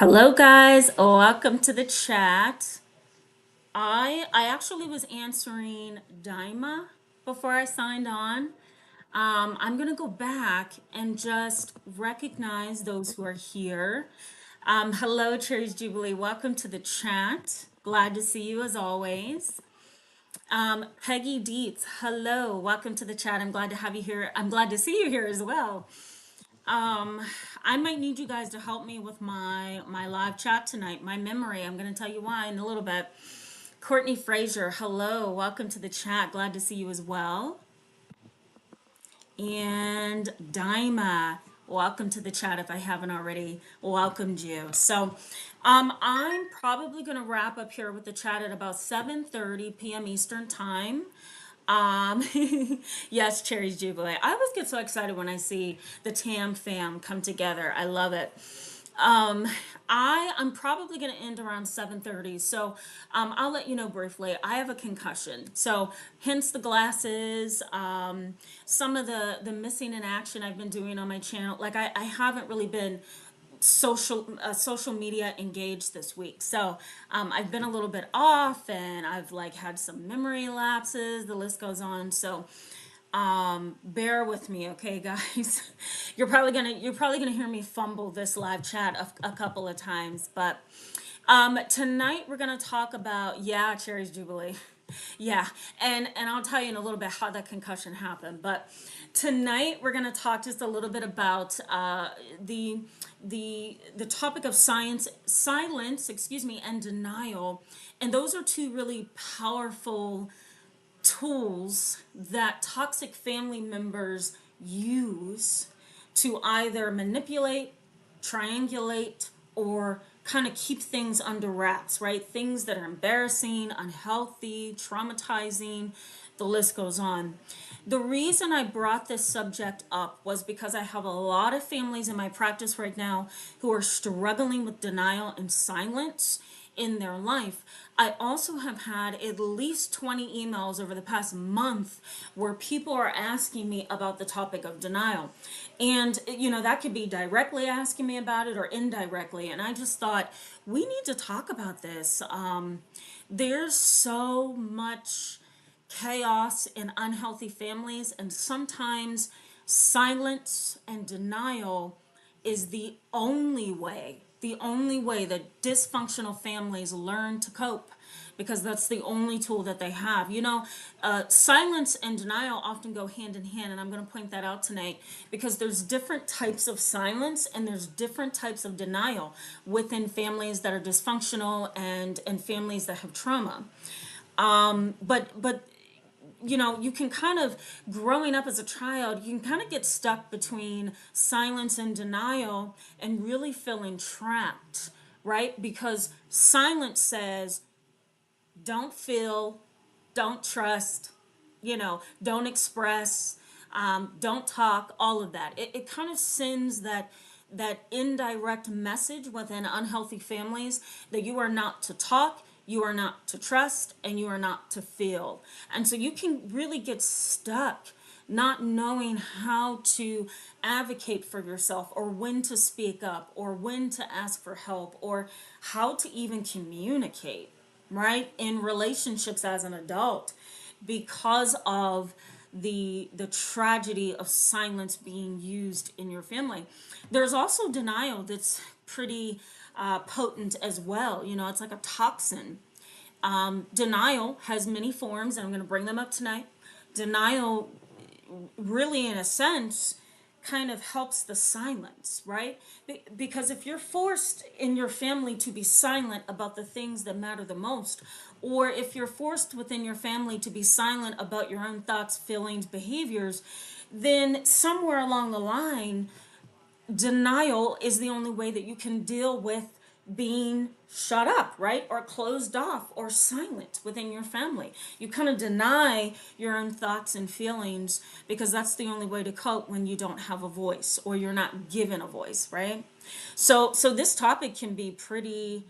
Hello guys, welcome to the chat. I actually was answering Daima before I signed on. I'm gonna go back and just recognize those who are here. Hello, Cherry's Jubilee. Welcome to the chat. Glad to see you as always. Peggy Dietz, hello. Welcome to the chat. I'm glad to have you here. I'm glad to see you here as well. Um, I might need you guys to help me with my live chat tonight. My memory. I'm going to tell you why in a little bit. Courtney Frazier, hello. Welcome to the chat. Glad to see you as well. And Daima, welcome to the chat if I haven't already welcomed you. I'm probably going to wrap up here with the chat at about 7:30 p.m. Eastern time. Um, yes, Cherry's Jubilee. I always get so excited when I see the TAM fam come together. I love it. Um, I'm probably going to end around 7:30. I'll let you know briefly. I have a concussion. So hence the glasses, some of the missing in action I've been doing on my channel. Like I haven't really been social media engaged this week. I've been a little bit off and I've like had some memory lapses. The list goes on. Bear with me, okay, guys. You're probably gonna hear me fumble this live chat a couple of times, but tonight we're gonna talk about, yeah, Cherry's Jubilee. Yeah, and I'll tell you in a little bit how that concussion happened. But tonight we're gonna talk just a little bit about the topic of silence, excuse me, and denial, and those are two really powerful tools that toxic family members use to either manipulate, triangulate, or kind of keep things under wraps, right? Things that are embarrassing, unhealthy, traumatizing, the list goes on. The reason I brought this subject up was because I have a lot of families in my practice right now who are struggling with denial and silence in their life. I also have had at least 20 emails over the past month where people are asking me about the topic of denial. And, that could be directly asking me about it or indirectly. And I just thought, we need to talk about this. There's so much chaos in unhealthy families, and sometimes silence and denial is the only way that dysfunctional families learn to cope, because that's the only tool that they have. Silence and denial often go hand in hand, and I'm going to point that out tonight because there's different types of silence and there's different types of denial within families that are dysfunctional and families that have trauma. But you can kind of, growing up as a child, you can kind of get stuck between silence and denial and really feeling trapped, right? Because silence says, don't feel, don't trust, don't express, don't talk, all of that. It kind of sends that indirect message within unhealthy families that you are not to talk, you are not to trust, and you are not to feel. And so you can really get stuck not knowing how to advocate for yourself, or when to speak up, or when to ask for help, or how to even communicate, right, in relationships as an adult, because of the tragedy of silence being used in your family. There's also denial that's pretty potent as well. It's like a toxin. Denial has many forms, and I'm going to bring them up tonight. Denial, really, in a sense, kind of helps the silence, right? Because if you're forced in your family to be silent about the things that matter the most, or if you're forced within your family to be silent about your own thoughts, feelings, behaviors, then somewhere along the line, denial is the only way that you can deal with being shut up, right? Or closed off or silent within your family. You kind of deny your own thoughts and feelings because that's the only way to cope when you don't have a voice or you're not given a voice, right? So this topic can be pretty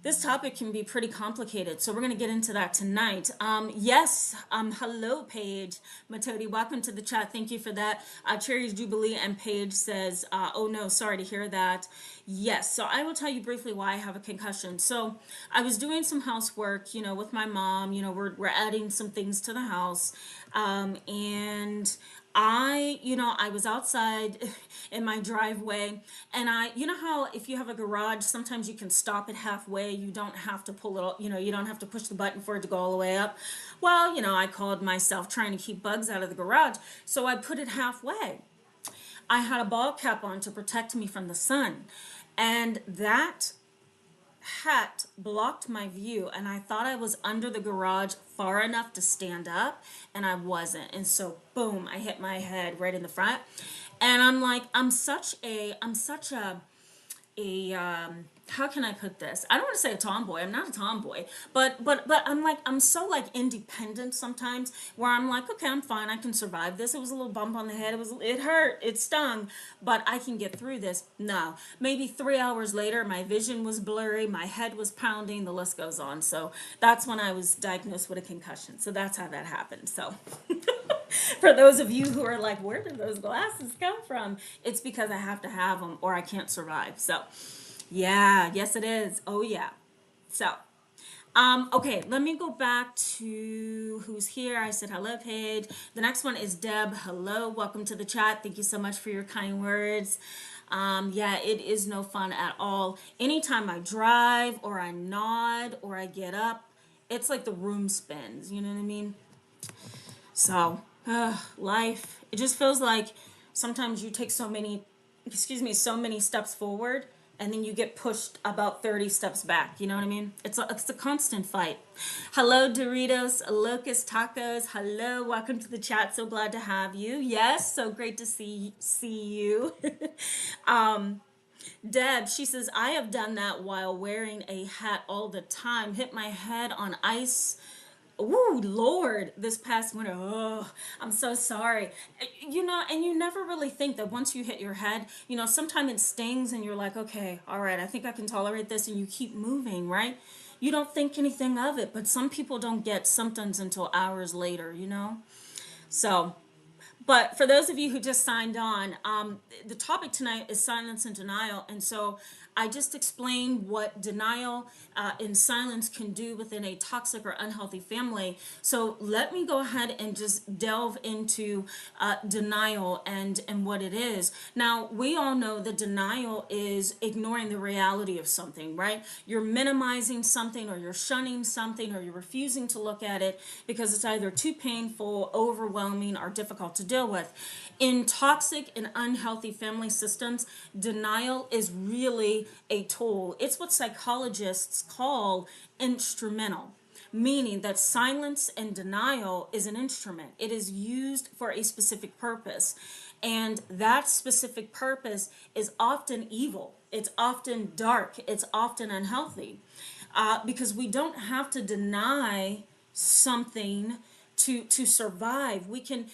This topic can be pretty complicated, so we're going to get into that tonight. Yes, hello, Paige Matodi. Welcome to the chat. Thank you for that. Cherry's Jubilee and Paige says, oh no, sorry to hear that. Yes, so I will tell you briefly why I have a concussion. So I was doing some housework, with my mom. We're adding some things to the house. And I was outside in my driveway, and you know how if you have a garage, sometimes you can stop it halfway. You don't have to pull it, you don't have to push the button for it to go all the way up. Well, I called myself trying to keep bugs out of the garage, so I put it halfway. I had a ball cap on to protect me from the sun, and that hat blocked my view, and I thought I was under the garage far enough to stand up, and I wasn't. And so boom, I hit my head right in the front. And I'm like, I'm such a how can I put this? I don't want to say a tomboy. I'm not a tomboy, but I'm so like independent sometimes, where I'm like, okay, I'm fine. I can survive this. It was a little bump on the head. It hurt. It stung, but I can get through this. No, maybe 3 hours later, my vision was blurry. My head was pounding. The list goes on. So that's when I was diagnosed with a concussion. So that's how that happened. So. For those of you who are like, where did those glasses come from? It's because I have to have them or I can't survive. So, yeah, yes, it is. Oh, yeah. So, okay, let me go back to who's here. I said hello, Paige. The next one is Deb. Hello, welcome to the chat. Thank you so much for your kind words. Yeah, it is no fun at all. Anytime I drive or I nod or I get up, it's like the room spins. You know what I mean? So, life, it just feels like sometimes you take so many steps forward, and then you get pushed about 30 steps back. You know what I mean? It's a constant fight. Hello, Doritos, Locust Tacos. Hello, welcome to the chat. So glad to have you. Yes, so great to see you. Deb, she says, I have done that while wearing a hat all the time. Hit my head on ice. Ooh, Lord, this past winter. Oh, I'm so sorry. And you never really think that once you hit your head, sometimes it stings and you're like, okay, all right, I think I can tolerate this. And you keep moving, right? You don't think anything of it. But some people don't get symptoms until hours later. So, but for those of you who just signed on, the topic tonight is silence and denial. And so I just explained what denial and silence can do within a toxic or unhealthy family. So let me go ahead and just delve into denial and what it is. Now, we all know that denial is ignoring the reality of something, right? You're minimizing something, or you're shunning something, or you're refusing to look at it because it's either too painful, overwhelming, or difficult to deal with. In toxic and unhealthy family systems, denial is really a tool. It's what psychologists call instrumental, meaning that silence and denial is an instrument. It is used for a specific purpose. And that specific purpose is often evil. It's often dark. It's often unhealthy. Because we don't have to deny something to survive. We can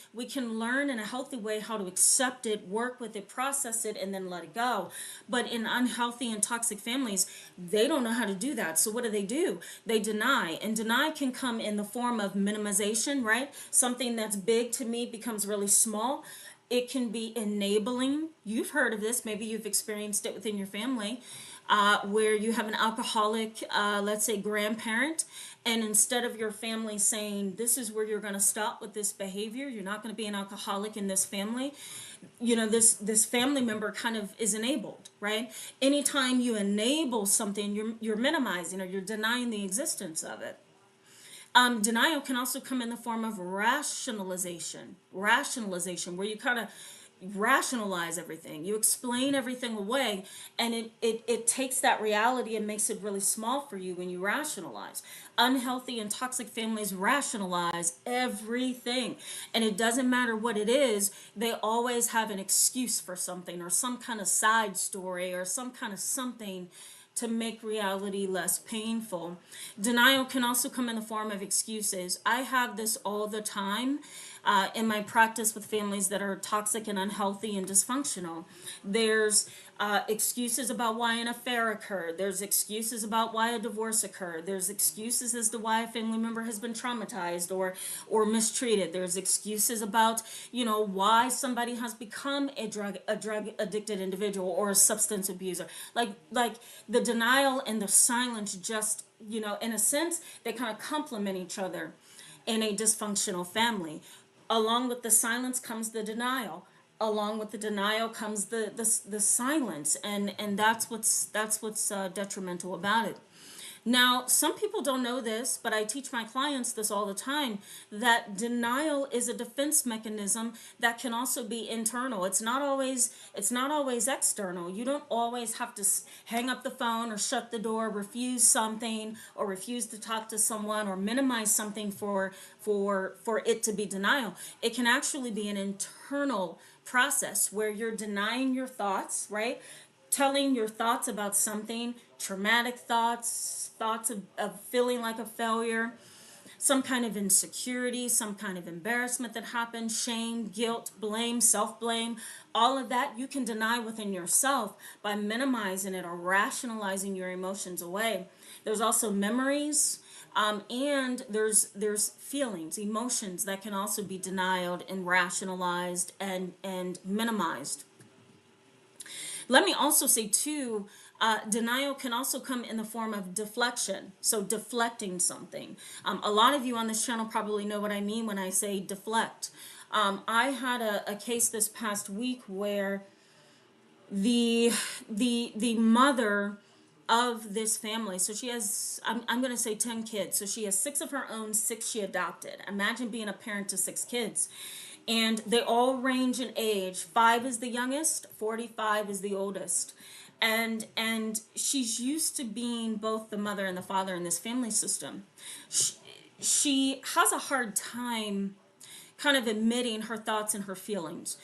learn in a healthy way how to accept it, work with it, process it, and then let it go. But in unhealthy and toxic families, they don't know how to do that. So what do? They deny. And deny can come in the form of minimization, right? Something that's big to me becomes really small. It can be enabling. You've heard of this. Maybe you've experienced it within your family, where you have an alcoholic, let's say, grandparent, and instead of your family saying, this is where you're going to stop with this behavior, you're not going to be an alcoholic in this family, this family member kind of is enabled, right? Anytime you enable something, you're minimizing or you're denying the existence of it. Denial can also come in the form of rationalization, where you kind of rationalize everything. You explain everything away, and it takes that reality and makes it really small for you when you rationalize. Unhealthy and toxic families rationalize everything, and it doesn't matter what it is. They always have an excuse for something, or some kind of side story, or some kind of something to make reality less painful. Denial can also come in the form of excuses. I have this all the time. in my practice with families that are toxic and unhealthy and dysfunctional. There's excuses about why an affair occurred. There's excuses about why a divorce occurred. There's excuses as to why a family member has been traumatized or mistreated. There's excuses about, why somebody has become a drug addicted individual or a substance abuser. Like the denial and the silence just, in a sense, they kind of complement each other in a dysfunctional family. Along with the silence comes the denial. Along with the denial comes the silence, and that's what's detrimental about it. Now, some people don't know this, but I teach my clients this all the time, that denial is a defense mechanism that can also be internal. It's not always external. You don't always have to hang up the phone or shut the door, refuse something or refuse to talk to someone or minimize something for it to be denial. It can actually be an internal process where you're denying your thoughts, right? Telling your thoughts about something, traumatic thoughts of feeling like a failure, some kind of insecurity, some kind of embarrassment that happened, shame, guilt, blame, self-blame, all of that you can deny within yourself by minimizing it or rationalizing your emotions away. There's also memories, and there's feelings, emotions that can also be denied and rationalized and minimized. Let me also say too, denial can also come in the form of deflection. So deflecting something. A lot of you on this channel probably know what I mean when I say deflect. I had a case this past week where the mother of this family, so she has, I'm going to say 10 kids, so she has 6 of her own, 6 she adopted. Imagine being a parent to 6 kids, and they all range in age. 5 is the youngest, 45 is the oldest, and she's used to being both the mother and the father in this family system. She has a hard time kind of admitting her thoughts and her feelings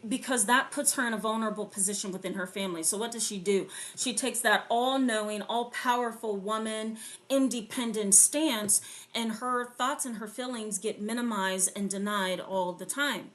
because that puts her in a vulnerable position within her family. So what does she do? She takes that all-knowing, all-powerful woman, independent stance, and her thoughts and her feelings get minimized and denied all the time.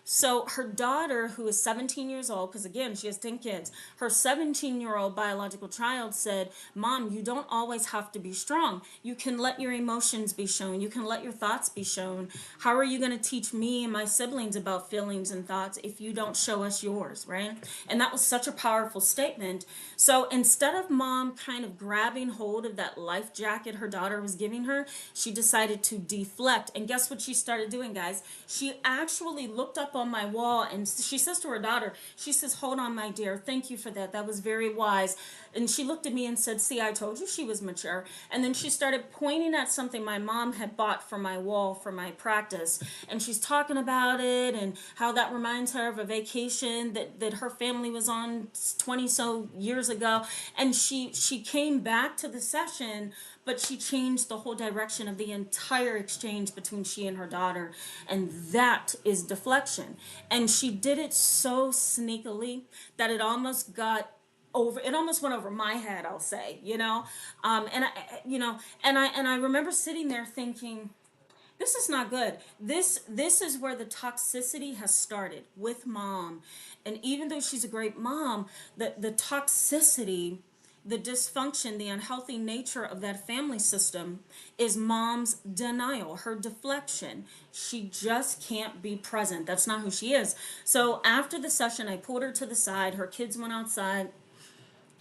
So her daughter, who is 17 years old, because again, she has 10 kids, her 17-year-old biological child said, Mom, you don't always have to be strong. You can let your emotions be shown. You can let your thoughts be shown. How are you going to teach me and my siblings about feelings and thoughts if you don't show us yours, right? And that was such a powerful statement. So instead of Mom kind of grabbing hold of that life jacket her daughter was giving her, she decided to deflect. And guess what she started doing, guys? She actually looked up on my wall and she says to her daughter, she says, hold on, my dear, thank you for that, that was very wise. And she looked at me and said, see, I told you she was mature. And then she started pointing at something my mom had bought for my wall for my practice, and she's talking about it and how that reminds her of a vacation that her family was on 20 so years ago. And she came back to the session, but she changed the whole direction of the entire exchange between she and her daughter. And that is deflection. And she did it so sneakily that it almost went over my head, I'll say, and I remember sitting there thinking, this is not good. This is where the toxicity has started with Mom. And even though she's a great mom, the toxicity, the dysfunction, the unhealthy nature of that family system is Mom's denial, her deflection. She just can't be present. That's not who she is. So after the session, I pulled her to the side. Her kids went outside.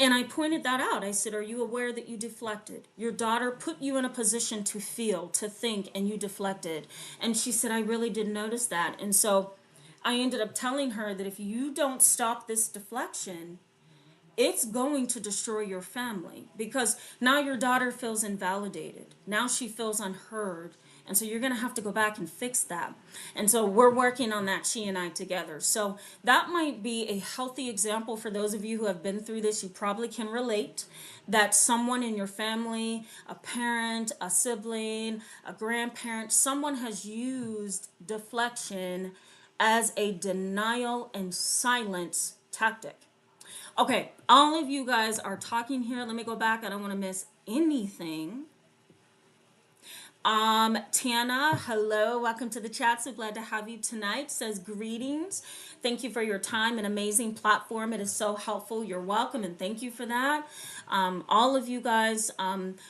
And I pointed that out. I said, are you aware that you deflected? Your daughter put you in a position to feel, to think, and you deflected. And she said, I really didn't notice that. And so I ended up telling her that if you don't stop this deflection, it's going to destroy your family, because now your daughter feels invalidated. Now she feels unheard. And so you're going to have to go back and fix that. And so we're working on that, she and I together. So that might be a healthy example for those of you who have been through this. You probably can relate that someone in your family, a parent, a sibling, a grandparent, someone has used deflection as a denial and silence tactic. Okay, all of you guys are talking here. Let me go back. I don't want to miss anything. Tana, hello, welcome to the chat. So glad to have you tonight. Says greetings. Thank you for your time and amazing platform. It is so helpful. You're welcome, and thank you for that. All of you guys,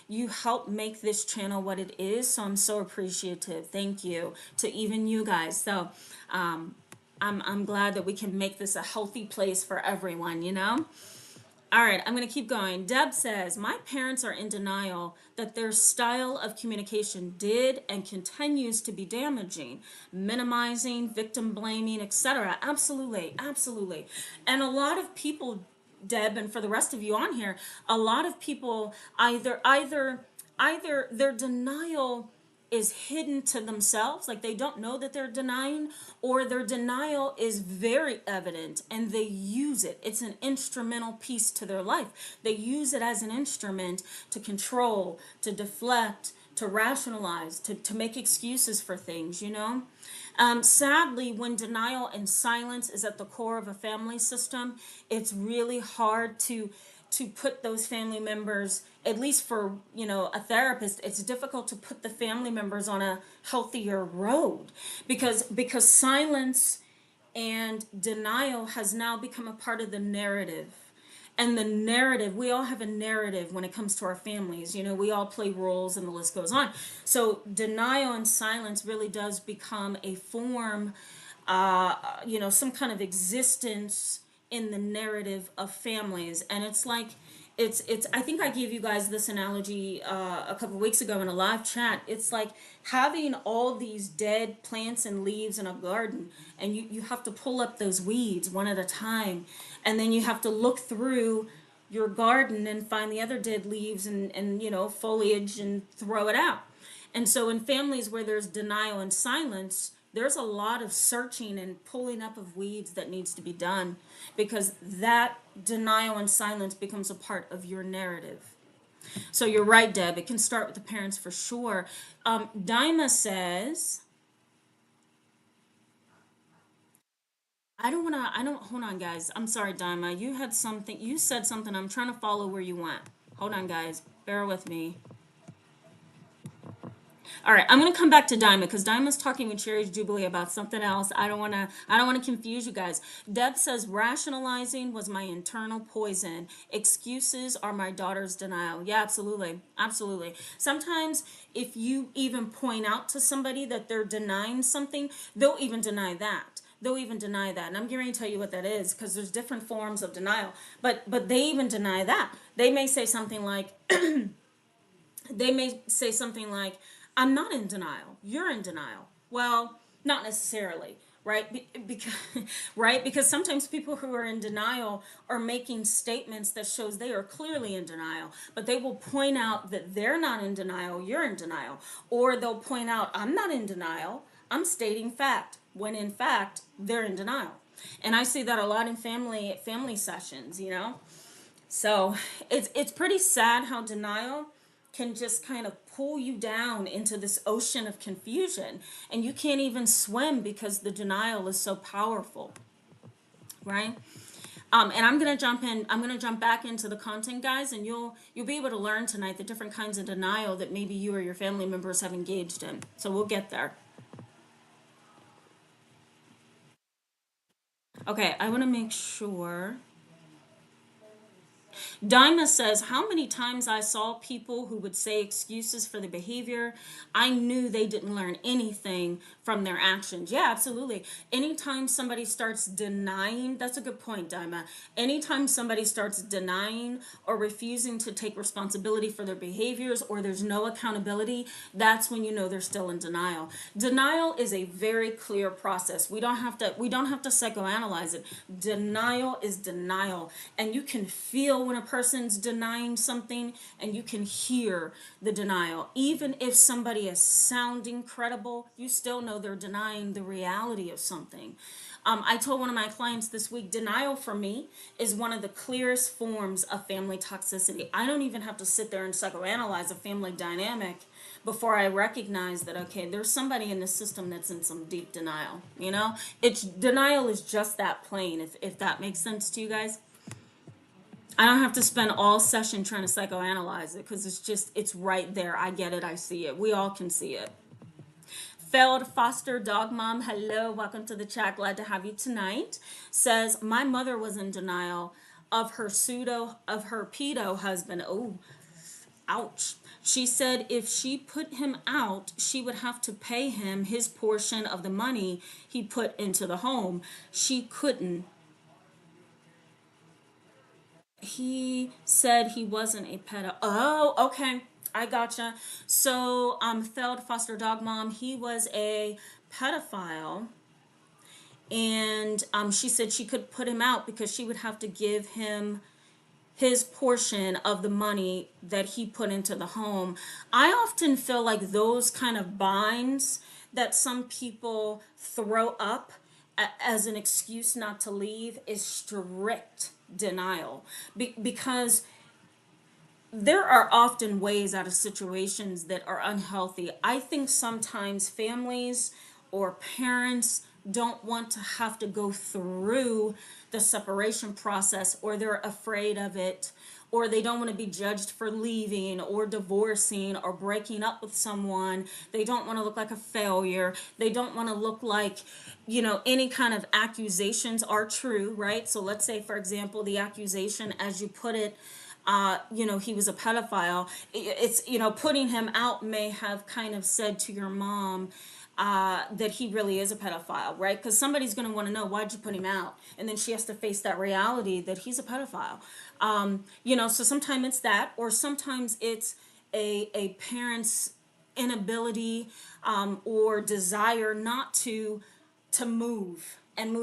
you help make this channel what it is. So I'm so appreciative. Thank you to even you guys. So I'm glad that we can make this a healthy place for everyone, you know? All right, I'm going to keep going. Deb says, my parents are in denial that their style of communication did and continues to be damaging, minimizing, victim blaming, etc. Absolutely, absolutely. And a lot of people, Deb, and for the rest of you on here, a lot of people either their denial is hidden to themselves, like they don't know that they're denying, or their denial is very evident and they use it. It's an instrumental piece to their life. They use it as an instrument to control, to deflect, to rationalize, to make excuses for things, you know? Sadly, when denial and silence is at the core of a family system, it's really hard to put those family members, at least for, you know, a therapist, it's difficult to put the family members on a healthier road, because silence and denial has now become a part of the narrative. And the narrative, we all have a narrative when it comes to our families. You know, we all play roles and the list goes on. So denial and silence really does become a form, you know, some kind of existence in the narrative of families. And it's like, it's I think I gave you guys this analogy a couple weeks ago in a live chat. It's like having all these dead plants and leaves in a garden, and you have to pull up those weeds one at a time, and then you have to look through your garden and find the other dead leaves and you know, foliage, and throw it out. And so in families where there's denial and silence, there's a lot of searching and pulling up of weeds that needs to be done, because that denial and silence becomes a part of your narrative. So you're right, Deb. It can start with the parents for sure. Dima says, hold on, guys. I'm sorry, Dima. You said something. I'm trying to follow where you went. Hold on, guys. Bear with me. All right, I'm gonna come back to Diamond because Diamond's talking with Cherry's Jubilee about something else. I don't wanna confuse you guys. Deb says rationalizing was my internal poison. Excuses are my daughter's denial. Yeah, absolutely, absolutely. Sometimes if you even point out to somebody that they're denying something, they'll even deny that. They'll even deny that, and I'm going to tell you what that is, because there's different forms of denial. But they even deny that. They may say something like, I'm not in denial. You're in denial. Well, not necessarily, right? Because right, because sometimes people who are in denial are making statements that shows they are clearly in denial, but they will point out that they're not in denial, you're in denial, or they'll point out I'm not in denial, I'm stating fact, when in fact they're in denial. And I see that a lot in family sessions, you know. So it's pretty sad how denial can just kind of pull you down into this ocean of confusion, and you can't even swim because the denial is so powerful, right? And I'm gonna jump in. I'm gonna jump back into the content, guys, and you'll be able to learn tonight the different kinds of denial that maybe you or your family members have engaged in. So we'll get there. Okay, I want to make sure. Dima says, how many times I saw people who would say excuses for the behavior. I knew they didn't learn anything from their actions. Yeah, absolutely. Anytime somebody starts denying, that's a good point, Dima. Anytime somebody starts denying or refusing to take responsibility for their behaviors, or there's no accountability, that's when you know they're still in denial. Denial is a very clear process. We don't have to psychoanalyze it. Denial is denial, and you can feel when a person's denying something, and you can hear the denial. Even if somebody is sounding credible, you still know they're denying the reality of something. I told one of my clients this week, denial for me is one of the clearest forms of family toxicity. I don't even have to sit there and psychoanalyze a family dynamic before I recognize that, okay, there's somebody in the system that's in some deep denial. You know, it's denial is just that plain, if that makes sense to you guys. I don't have to spend all session trying to psychoanalyze it because it's right there. I get it. I see it. We all can see it. Failed foster dog mom, hello, welcome to the chat. Glad to have you tonight. Says my mother was in denial of her pedo husband. Oh, ouch. She said if she put him out, she would have to pay him his portion of the money he put into the home. She couldn't. He said he wasn't a pedo. Oh, okay. I gotcha. So, failed foster dog mom, he was a pedophile. And she said she could put him out because she would have to give him his portion of the money that he put into the home. I often feel like those kind of binds that some people throw up as an excuse not to leave is strict denial. Because there are often ways out of situations that are unhealthy. I think sometimes families or parents don't want to have to go through the separation process, or they're afraid of it, or they don't want to be judged for leaving or divorcing or breaking up with someone. They don't want to look like a failure. They don't want to look like, any kind of accusations are true, right? So let's say, for example, the accusation, as you put it, he was a pedophile. It's, putting him out may have kind of said to your mom that he really is a pedophile, right? Because somebody's going to want to know, why'd you put him out? And then she has to face that reality that he's a pedophile. So sometimes it's that, or sometimes it's a parent's inability or desire not to move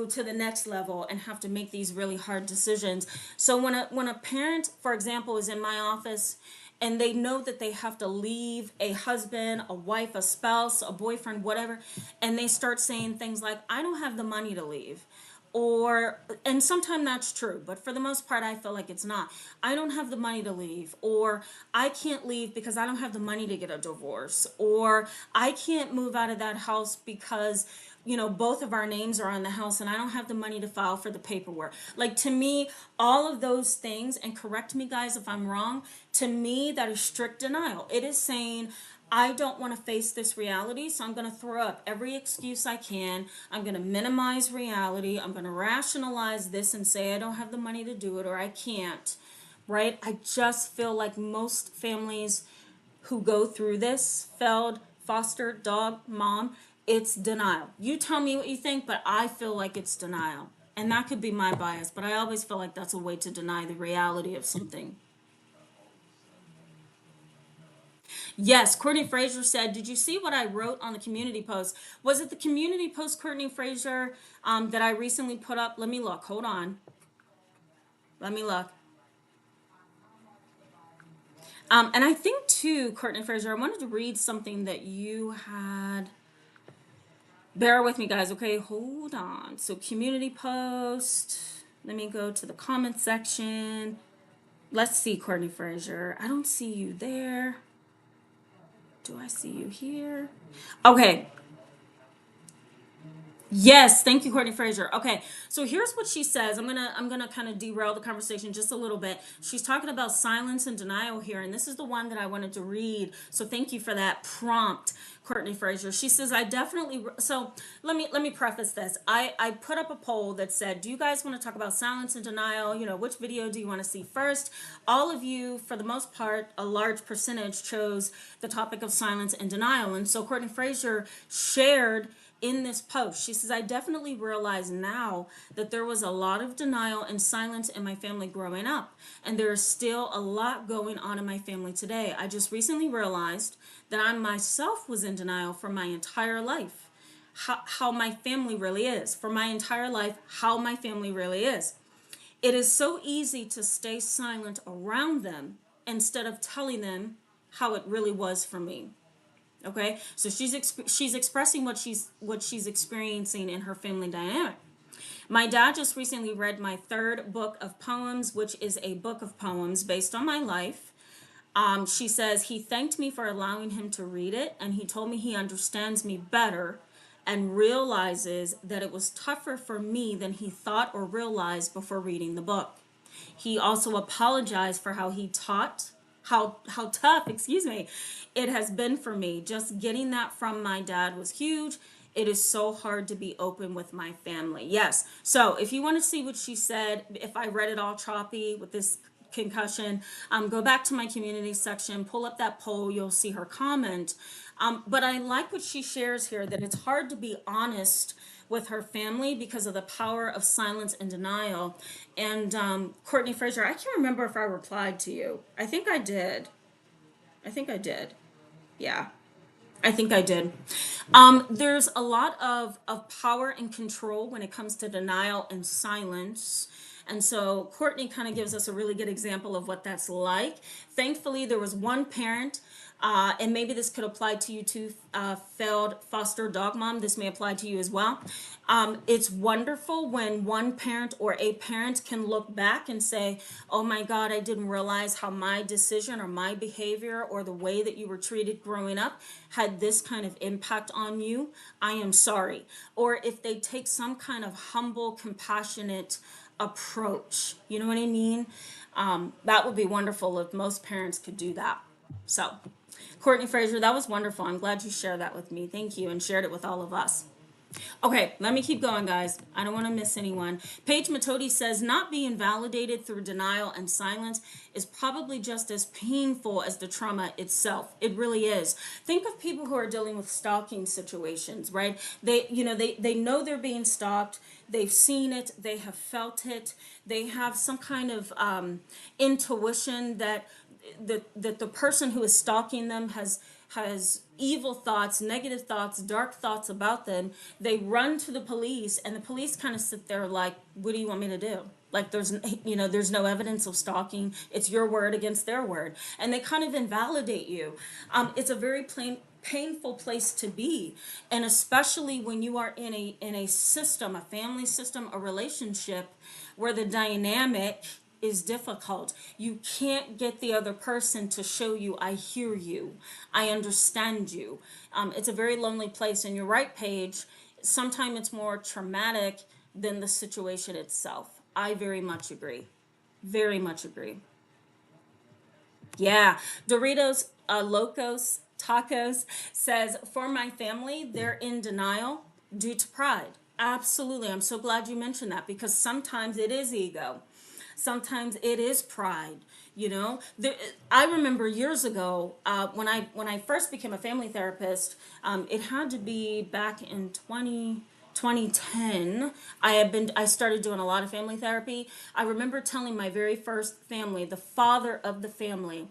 to the next level and have to make these really hard decisions. So when a parent, for example, is in my office and they know that they have to leave a husband, a wife, a spouse, a boyfriend, whatever, and they start saying things like, I don't have the money to leave. And sometimes that's true, but for the most part, I feel like it's not. I don't have the money to leave, or I can't leave because I don't have the money to get a divorce, or I can't move out of that house because both of our names are on the house and I don't have the money to file for the paperwork. Like, to me, all of those things, and correct me guys if I'm wrong, to me that is strict denial. It is saying, I don't want to face this reality, so I'm going to throw up every excuse I can. I'm going to minimize reality. I'm going to rationalize this and say I don't have the money to do it, or I can't, right? I just feel like most families who go through this, failed foster dog mom, it's denial. You tell me what you think, but I feel like it's denial. And that could be my bias, but I always feel like that's a way to deny the reality of something. Yes, Courtney Fraser said, did you see what I wrote on the community post? Was it the community post, Courtney Fraser, that I recently put up? Let me look. Hold on. Let me look. And I think, too, Courtney Fraser, I wanted to read something that you had. Bear with me, guys, okay? Hold on. So, community post. Let me go to the comment section. Let's see, Courtney Fraser. I don't see you there. Do I see you here? Okay. Yes, thank you, Courtney Fraser. Okay, so here's what she says. I'm gonna kind of derail the conversation just a little bit. She's talking about silence and denial here, and this is the one that I wanted to read. So thank you for that prompt, Courtney Fraser. She says, I definitely. So let me preface this. I put up a poll that said, do you guys want to talk about silence and denial? Which video do you want to see first? All of you, for the most part, a large percentage chose the topic of silence and denial, and so Courtney Fraser shared in this post. She says, I definitely realize now that there was a lot of denial and silence in my family growing up, and there is still a lot going on in my family today. I just recently realized that I myself was in denial for my entire life. How my family really is. For my entire life, how my family really is. It is so easy to stay silent around them instead of telling them how it really was for me. Okay, so she's expressing what she's experiencing in her family dynamic. My dad just recently read my third book of poems, which is a book of poems based on my life. She says he thanked me for allowing him to read it, and he told me he understands me better and realizes that it was tougher for me than he thought or realized before reading the book. He also apologized for how he taught, how tough, excuse me, it has been for me. Just getting that from my dad was huge. It is so hard to be open with my family. Yes. So if you want to see what she said, if I read it all choppy with this concussion, go back to my community section, pull up that poll, you'll see her comment. But I like what she shares here, that it's hard to be honest with her family because of the power of silence and denial. And Courtney Fraser, I can't remember if I replied to you. I think I did. I think I did. Yeah. I think I did. There's a lot of power and control when it comes to denial and silence. And so Courtney kind of gives us a really good example of what that's like. Thankfully, there was one parent, and maybe this could apply to you too, failed foster dog mom. This may apply to you as well. It's wonderful when one parent or a parent can look back and say, oh my God, I didn't realize how my decision or my behavior or the way that you were treated growing up had this kind of impact on you. I am sorry. Or if they take some kind of humble, compassionate approach. You know what I mean? That would be wonderful if most parents could do that. So, Courtney Fraser, that was wonderful. I'm glad you shared that with me. Thank you, and shared it with all of us. Okay, let me keep going, guys. I don't want to miss anyone. Paige Matodi says, not being validated through denial and silence is probably just as painful as the trauma itself. It really is. Think of people who are dealing with stalking situations, right? They know they're being stalked. They've seen it. They have felt it. They have some kind of intuition that the person who is stalking them has evil thoughts, negative thoughts, dark thoughts about them. They run to the police, and the police kind of sit there like, what do you want me to do? Like, there's no evidence of stalking. It's your word against their word. And they kind of invalidate you. It's a very painful place to be, and especially when you are in a system, a family system, a relationship where the dynamic is difficult. You can't get the other person to show you, I hear you, I understand you. It's a very lonely place, and you're right, Paige. Sometimes it's more traumatic than the situation itself. I very much agree. Very much agree. Yeah. Doritos Locos Tacos says, for my family, they're in denial due to pride. Absolutely. I'm so glad you mentioned that, because sometimes it is ego. Sometimes it is pride. I remember years ago, when I first became a family therapist, it had to be back in 2010. I started doing a lot of family therapy. I remember telling my very first family, the father of the family,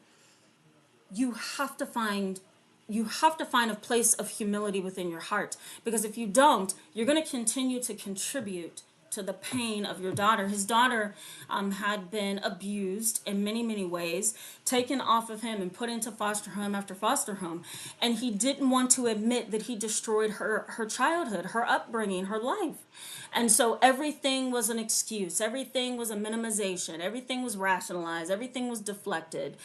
you have to find a place of humility within your heart, because if you don't, you're going to continue to contribute to the pain of your daughter. His daughter had been abused in many, many ways, taken off of him and put into foster home after foster home. And he didn't want to admit that he destroyed her childhood, her upbringing, her life. And so everything was an excuse. Everything was a minimization. Everything was rationalized. Everything was deflected.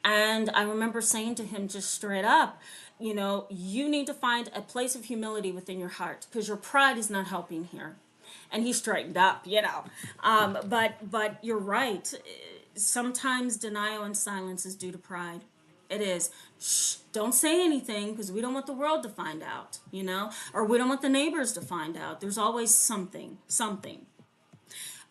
And I remember saying to him just straight up, you need to find a place of humility within your heart, because your pride is not helping here. And he straightened up. But you're right. Sometimes denial and silence is due to pride. It is. Shh, don't say anything, because we don't want the world to find out, or we don't want the neighbors to find out. There's always something.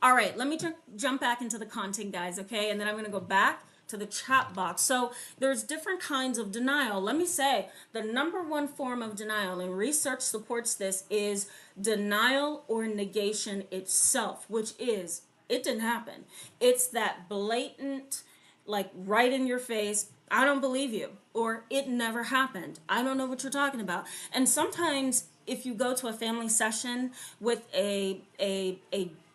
All right, let me jump back into the content, guys, okay? And then I'm going to go back to the chat box. So there's different kinds of denial. Let me say, the number one form of denial, and research supports this, is denial or negation itself, which is, it didn't happen. It's that blatant, like right in your face, I don't believe you, or it never happened. I don't know what you're talking about. And sometimes if you go to a family session with a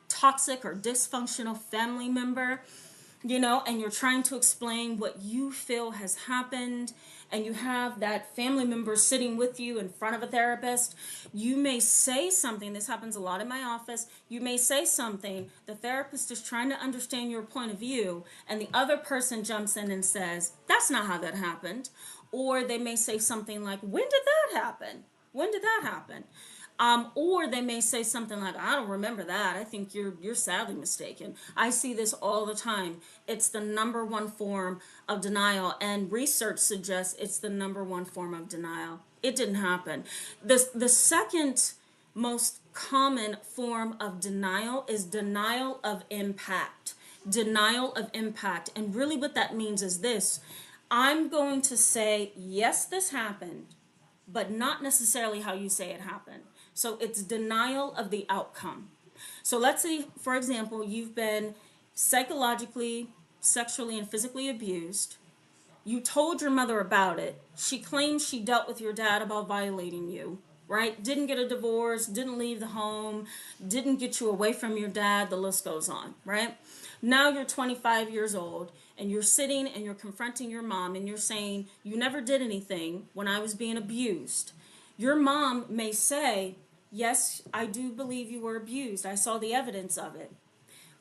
toxic or dysfunctional family member, and you're trying to explain what you feel has happened, and you have that family member sitting with you in front of a therapist, you may say something. This happens a lot in my office. You may say something. The therapist is trying to understand your point of view, and the other person jumps in and says, that's not how that happened. Or they may say something like, when did that happen? When did that happen? Or they may say something like, I don't remember that. I think you're sadly mistaken. I see this all the time. It's the number one form of denial, and research suggests it's the number one form of denial. It didn't happen. The second most common form of denial is denial of impact. Denial of impact. And really what that means is this: I'm going to say, yes, this happened, but not necessarily how you say it happened. So it's denial of the outcome. So let's say, for example, you've been psychologically, sexually, and physically abused. You told your mother about it. She claims she dealt with your dad about violating you, right? Didn't get a divorce, didn't leave the home, didn't get you away from your dad. The list goes on, right? Now you're 25 years old and you're sitting and you're confronting your mom and you're saying, you never did anything when I was being abused. Your mom may say, yes, I do believe you were abused. I saw the evidence of it.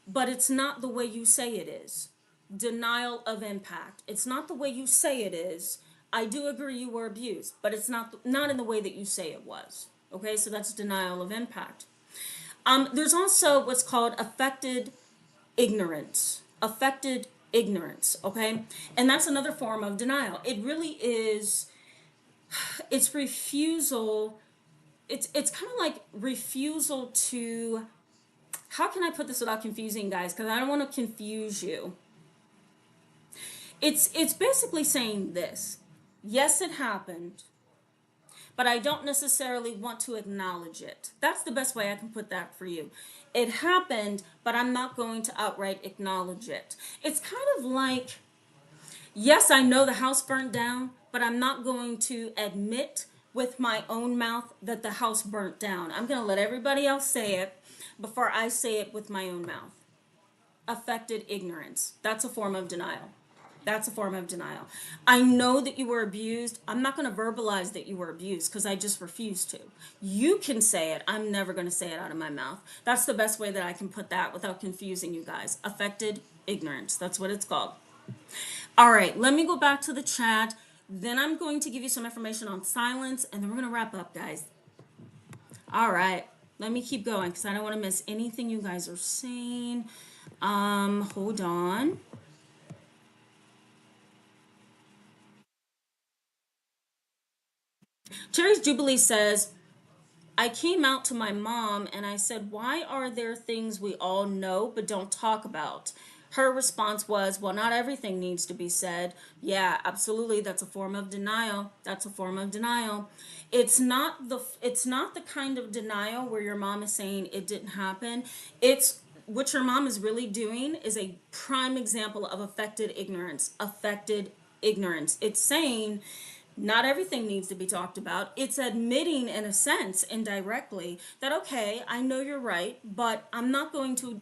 But it's not the way you say it is. Denial of impact. It's not the way you say it is. I do agree you were abused, but it's not in the way that you say it was. Okay, so that's denial of impact. There's also what's called affected ignorance. Affected ignorance, okay? And that's another form of denial. It really is, it's refusal. It's kind of like refusal to, how can I put this without confusing guys? Because I don't want to confuse you. It's basically saying this: yes, it happened, but I don't necessarily want to acknowledge it. That's the best way I can put that for you. It happened, but I'm not going to outright acknowledge it. It's kind of like, yes, I know the house burnt down, but I'm not going to admit with my own mouth that the house burnt down. I'm going to let everybody else say it before I say it with my own mouth. Affected ignorance. That's a form of denial. That's a form of denial. I know that you were abused. I'm not going to verbalize that you were abused because I just refuse to. You can say it. I'm never going to say it out of my mouth. That's the best way that I can put that without confusing you guys. Affected ignorance. That's what it's called. All right, let me go back to the chat. Then I'm going to give you some information on silence, and then we're going to wrap up, guys. All right, let me keep going because I don't want to miss anything you guys are saying. Hold on. Cherry's Jubilee says, I came out to my mom and I said, why are there things we all know but don't talk about? Her response was, well, not everything needs to be said. Yeah, absolutely. That's a form of denial. That's a form of denial. It's not the kind of denial where your mom is saying it didn't happen. It's what your mom is really doing is a prime example of affected ignorance. Affected ignorance. It's saying not everything needs to be talked about. It's admitting, in a sense, indirectly, that okay, I know you're right, but I'm not going to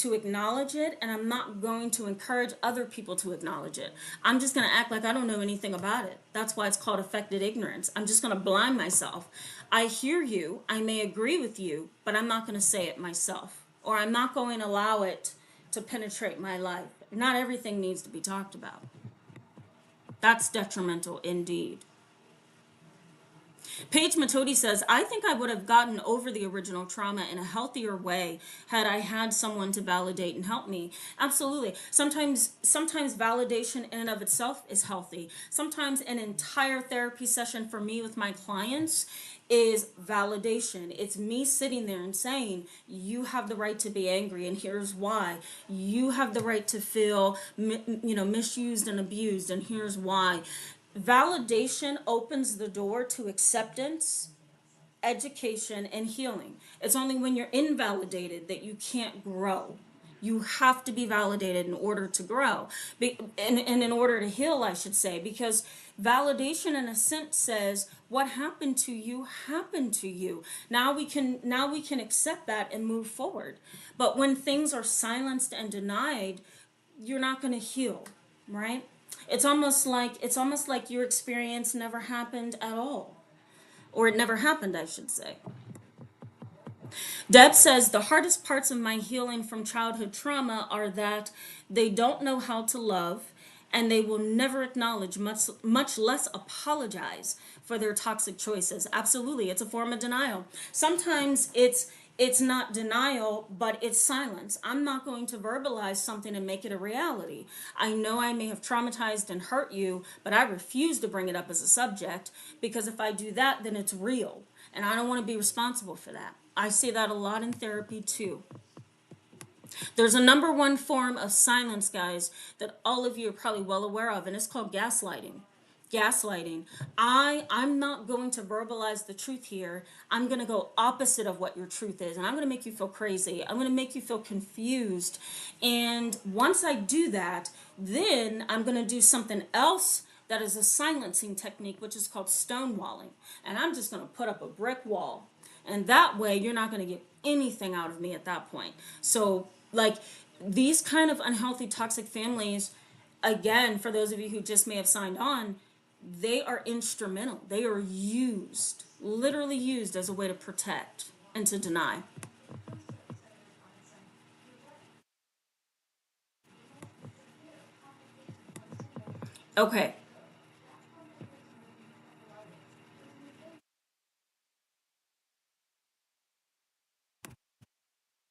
acknowledge it, and I'm not going to encourage other people to acknowledge it. I'm just going to act like I don't know anything about it. That's why it's called affected ignorance. I'm just going to blind myself. I hear you, I may agree with you, but I'm not going to say it myself, or I'm not going to allow it to penetrate my life. Not everything needs to be talked about. That's detrimental indeed. Paige Matodi says, I think I would have gotten over the original trauma in a healthier way had I had someone to validate and help me. Absolutely. Sometimes validation in and of itself is healthy. Sometimes an entire therapy session for me with my clients is validation. It's me sitting there and saying, you have the right to be angry and here's why. You have the right to feel misused and abused and here's why. Validation opens the door to acceptance, education, and healing. It's only when you're invalidated that you can't grow. You have to be validated in order to grow, and in order to heal, I should say, because validation in a sense says what happened to you happened to you. Now we can accept that and move forward. But when things are silenced and denied, you're not going to heal, right? It's almost like your experience never happened at all, or it never happened, I should say. Deb says, the hardest parts of my healing from childhood trauma are that they don't know how to love and they will never acknowledge, much less apologize for their toxic choices. Absolutely, it's a form of denial. Sometimes it's not denial, but it's silence. I'm not going to verbalize something and make it a reality. I know I may have traumatized and hurt you, but I refuse to bring it up as a subject, because if I do that, then it's real. And I don't want to be responsible for that. I see that a lot in therapy too. There's a number one form of silence, guys, that all of you are probably well aware of, and it's called gaslighting. Gaslighting. I'm not going to verbalize the truth here. I'm going to go opposite of what your truth is, and I'm going to make you feel crazy. I'm going to make you feel confused. And once I do that, then I'm going to do something else that is a silencing technique, which is called stonewalling. And I'm just going to put up a brick wall. And that way, you're not going to get anything out of me at that point. So, like, these kind of unhealthy, toxic families, again, for those of you who just may have signed on, they are instrumental. They are used, literally used as a way to protect and to deny. Okay,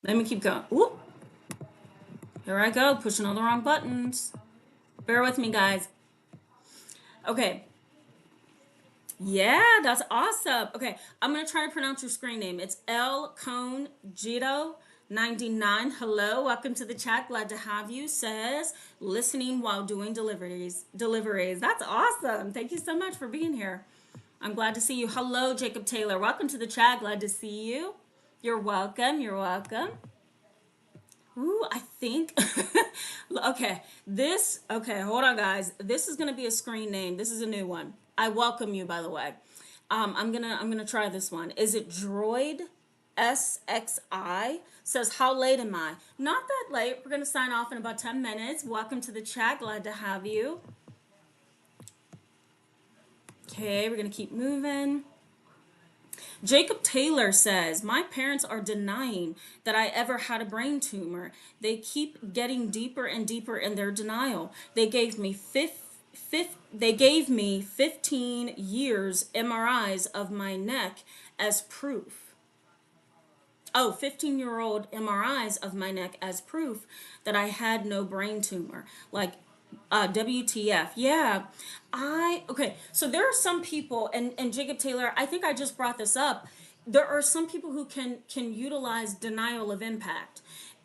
let me keep going. Ooh, here I go, pushing all the wrong buttons. Bear with me, guys. Okay, yeah, that's awesome. Okay, I'm gonna try to pronounce your screen name. It's El Cone Jito 99. Hello, welcome to the chat. Glad to have you. Says listening while doing deliveries. Deliveries. That's awesome. Thank you so much for being here. I'm glad to see you. Hello, Jacob Taylor. Welcome to the chat. Glad to see you. You're welcome. You're welcome. Ooh, I think. Okay, okay, hold on, guys. This is gonna be a screen name. This is a new one. I welcome you, by the way. I'm gonna try this one. Is it Droid SXI? Says, how late am I? Not that late. We're gonna sign off in about 10 minutes. Welcome to the chat. Glad to have you. Okay, we're gonna keep moving. Jacob Taylor says, my parents are denying that I ever had a brain tumor. They keep getting deeper and deeper in their denial. They gave me 15 years MRIs of my neck as proof. Oh, 15-year-old MRIs of my neck as proof that I had no brain tumor. Like, WTF. Yeah. Okay. So there are some people, and Jacob Taylor, I think I just brought this up. There are some people who can utilize denial of impact.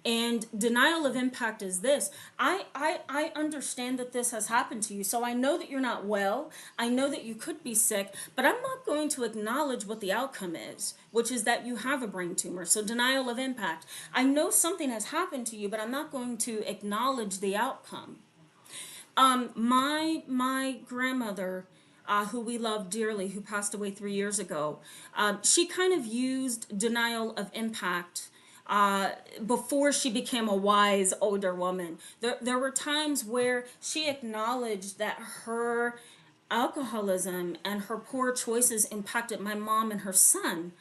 And denial of impact is this. I understand that this has happened to you. So I know that you're not well. I know that you could be sick, but I'm not going to acknowledge what the outcome is, which is that you have a brain tumor. So denial of impact. I know something has happened to you, but I'm not going to acknowledge the outcome. My grandmother, who we love dearly, who passed away 3 years ago, she kind of used denial of impact before she became a wise older woman. There were times where she acknowledged that her alcoholism and her poor choices impacted my mom and her son,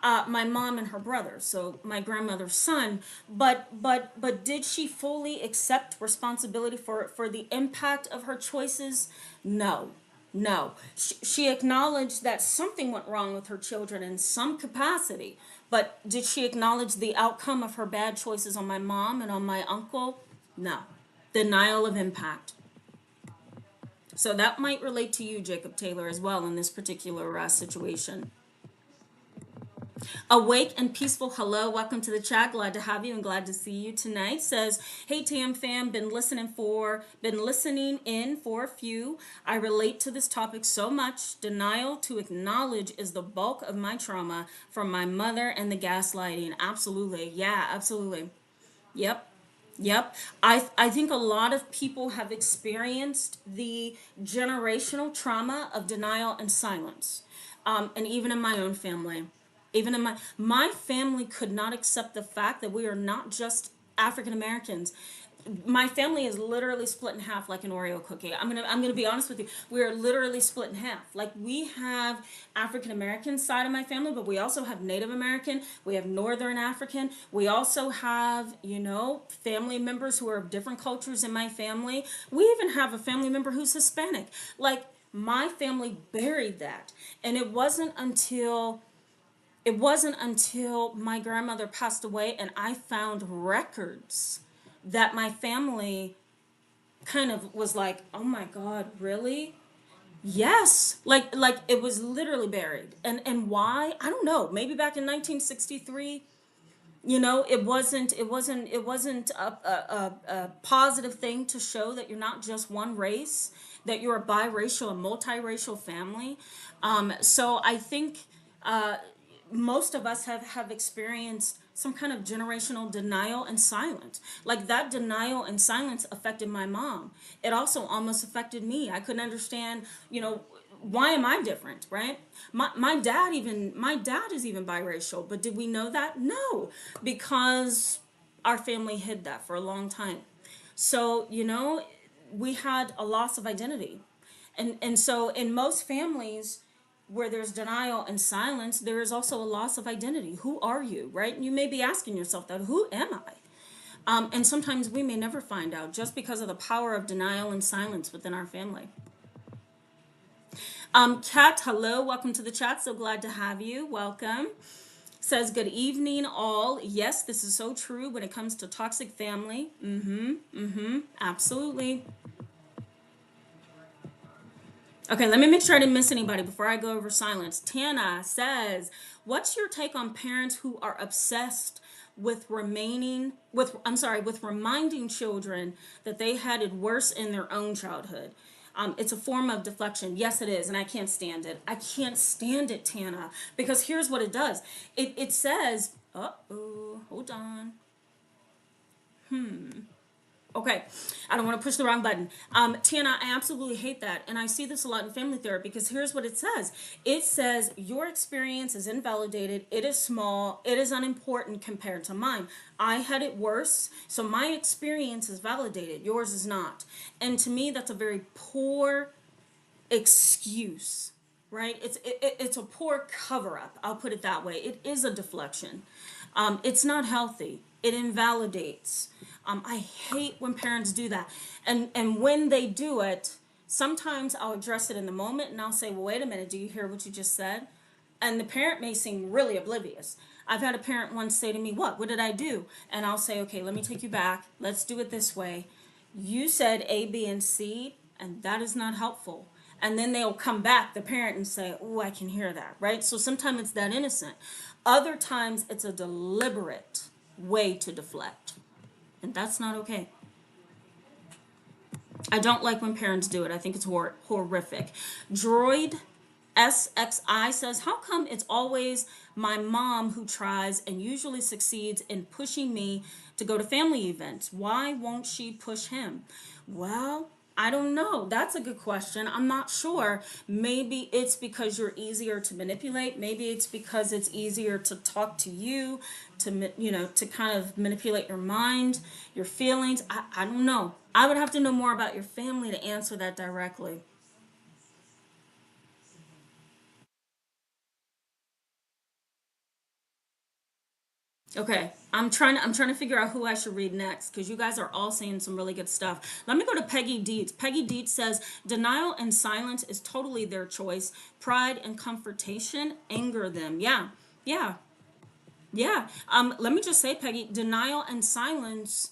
my mom and her brother, so my grandmother's son. But did she fully accept responsibility for the impact of her choices? No. No. She acknowledged that something went wrong with her children in some capacity, but did she acknowledge the outcome of her bad choices on my mom and on my uncle? No. Denial of impact. So that might relate to you, Jacob Taylor, as well in this particular situation. Awake and peaceful, hello, welcome to the chat. Glad to have you and glad to see you tonight. Says, hey Tam fam, been listening in for a few. I relate to this topic so much. Denial to acknowledge is the bulk of my trauma from my mother and the gaslighting. Absolutely, yeah, absolutely. Yep. Yep. I think a lot of people have experienced the generational trauma of denial and silence. And even in my own family, even in my family could not accept the fact that we are not just African Americans. My family is literally split in half like an Oreo cookie. I'm gonna be honest with you. We are literally split in half. Like, we have African American side of my family, but we also have Native American. We have Northern African. We also have, family members who are of different cultures in my family. We even have a family member who's Hispanic. Like, my family buried that, and it wasn't until my grandmother passed away and I found records that my family kind of was like, "Oh my God, really?" Yes, like it was literally buried. And why? I don't know. Maybe back in 1963, it wasn't a positive thing to show that you're not just one race, that you're a biracial and multiracial family. So I think most of us have experienced some kind of generational denial and silence. Like, that denial and silence affected my mom. It also almost affected me. I couldn't understand, why am I different, right? My dad is even biracial, but did we know that? No, because our family hid that for a long time. So, we had a loss of identity. And so in most families where there's denial and silence, there is also a loss of identity. Who are you, right? And you may be asking yourself that, who am I? And sometimes we may never find out just because of the power of denial and silence within our family. Kat, hello, welcome to the chat. So glad to have you. Welcome. Says, good evening, all. Yes, this is so true when it comes to toxic family. Absolutely. Okay, let me make sure I didn't miss anybody before I go over silence. Tana says, what's your take on parents who are obsessed with reminding children that they had it worse in their own childhood? It's a form of deflection. Yes, it is, and I can't stand it. I can't stand it, Tana, because here's what it does. It says, hold on. Okay, I don't want to push the wrong button. Tiana, I absolutely hate that. And I see this a lot in family therapy because here's what it says. It says, your experience is invalidated. It is small. It is unimportant compared to mine. I had it worse, so my experience is validated. Yours is not. And to me, that's a very poor excuse, right? It's a poor cover up. I'll put it that way. It is a deflection. It's not healthy. It invalidates. I hate when parents do that, and when they do it, sometimes I'll address it in the moment, and I'll say, "Well, wait a minute. Do you hear what you just said?" And the parent may seem really oblivious. I've had a parent once say to me, "What? What did I do?" And I'll say, "Okay, let me take you back. Let's do it this way. You said A, B, and C, and that is not helpful." And then they'll come back, the parent, and say, "Oh, I can hear that," right? So sometimes it's that innocent. Other times it's a deliberate way to deflect. And that's not okay. I don't like when parents do it. I think it's horrific. Droid SXI says, how come it's always my mom who tries and usually succeeds in pushing me to go to family events? Why won't she push him? Well, I don't know. That's a good question. I'm not sure. Maybe it's because you're easier to manipulate. Maybe it's because it's easier to talk to you, to kind of manipulate your mind, your feelings. I don't know. I would have to know more about your family to answer that directly. Okay, I'm trying to figure out who I should read next because you guys are all saying some really good stuff. Let me go to Peggy Dietz. Peggy Dietz says denial and silence is totally their choice. Pride and confrontation anger them. Yeah, yeah, yeah. Let me just say, Peggy, denial and silence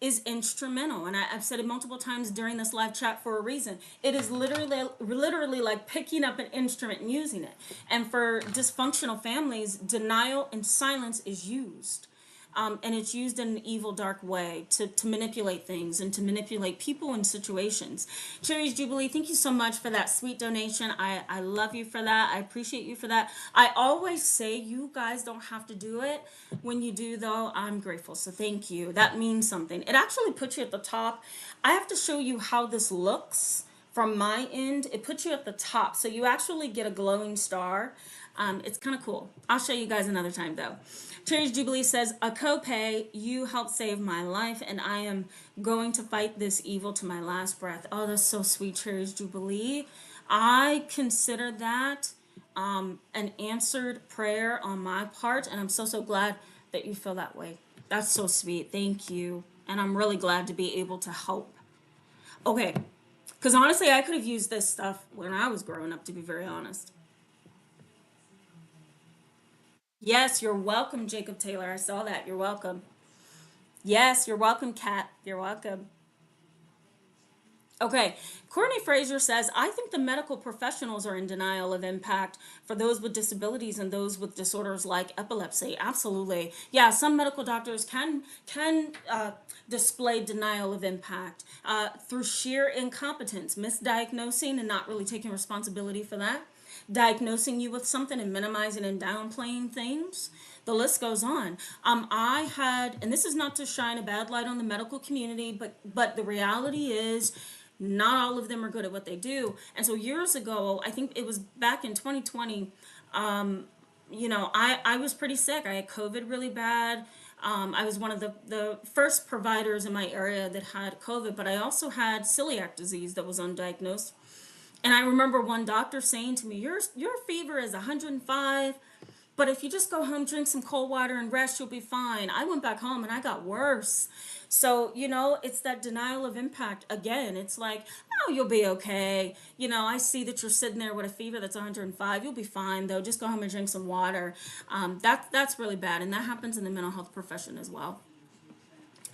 is instrumental, and I've said it multiple times during this live chat for a reason. It is literally like picking up an instrument and using it. And for dysfunctional families, denial and silence is used. And it's used in an evil, dark way to manipulate things and to manipulate people and situations. Cherry's Jubilee, thank you so much for that sweet donation. I love you for that. I appreciate you for that. I always say you guys don't have to do it. When you do, though, I'm grateful. So thank you. That means something. It actually puts you at the top. I have to show you how this looks from my end. It puts you at the top. So you actually get a glowing star. It's kind of cool. I'll show you guys another time though. Cherry's Jubilee says, a copay, you helped save my life, and I am going to fight this evil to my last breath. Oh, that's so sweet, Cherry's Jubilee. I consider that an answered prayer on my part, and I'm so, so glad that you feel that way. That's so sweet. Thank you. And I'm really glad to be able to help. Okay. Because honestly, I could have used this stuff when I was growing up, to be very honest. Yes, you're welcome, Jacob Taylor. I saw that. You're welcome. Yes, you're welcome, Kat. You're welcome. Okay, Courtney Fraser says, I think the medical professionals are in denial of impact for those with disabilities and those with disorders like epilepsy. Absolutely. Yeah, some medical doctors can display denial of impact through sheer incompetence, misdiagnosing and not really taking responsibility for that, diagnosing you with something and minimizing and downplaying things. The list goes on. I had, and this is not to shine a bad light on the medical community, but the reality is not all of them are good at what they do. And so years ago, I think it was back in 2020, I was pretty sick. I had COVID really bad. I was one of the first providers in my area that had COVID, but I also had celiac disease that was undiagnosed. And I remember one doctor saying to me, your fever is 105, but if you just go home, drink some cold water and rest, you'll be fine. I went back home and I got worse. So, it's that denial of impact again. It's like, oh, you'll be okay. I see that you're sitting there with a fever that's 105. You'll be fine, though. Just go home and drink some water. That's really bad. And that happens in the mental health profession as well.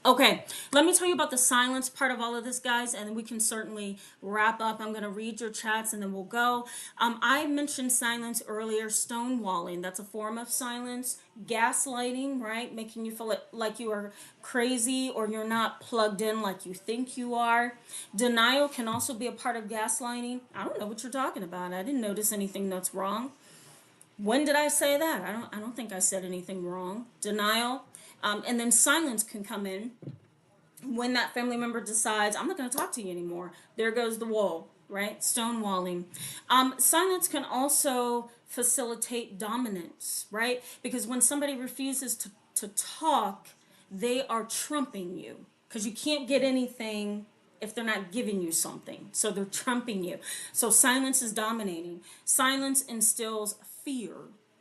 Okay, let me tell you about the silence part of all of this, guys, and we can certainly wrap up. I'm going to read your chats and then we'll go. I mentioned silence earlier, stonewalling. That's a form of silence. Gaslighting, right? Making you feel like you are crazy or you're not plugged in like you think you are. Denial can also be a part of gaslighting. I don't know what you're talking about. I didn't notice anything that's wrong. When did I say that? I don't think I said anything wrong. Denial. And then silence can come in when that family member decides, I'm not going to talk to you anymore. There goes the wall, right? Stonewalling. Silence can also facilitate dominance, right? Because when somebody refuses to talk, they are trumping you because you can't get anything if they're not giving you something. So they're trumping you. So silence is dominating. Silence instills fear,